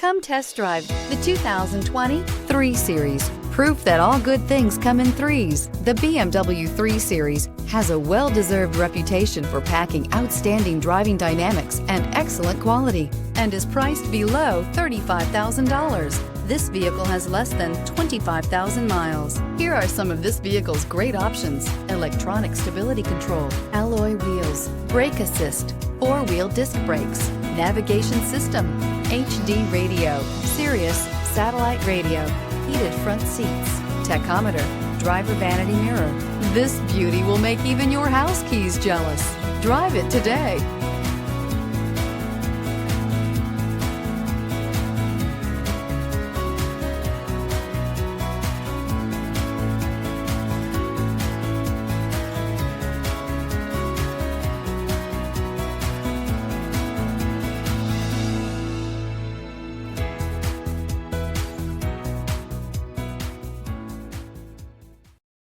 Come test drive the 2020 3 Series. Proof that all good things come in threes. The BMW 3 Series has a well-deserved reputation for packing outstanding driving dynamics and excellent quality, and is priced below $35,000. This vehicle has less than 25,000 miles. Here are some of this vehicle's great options: electronic stability control, alloy wheels, brake assist, four-wheel disc brakes, navigation system, HD radio, Sirius satellite radio, heated front seats, tachometer, driver vanity mirror. This beauty will make even your house keys jealous. Drive it today.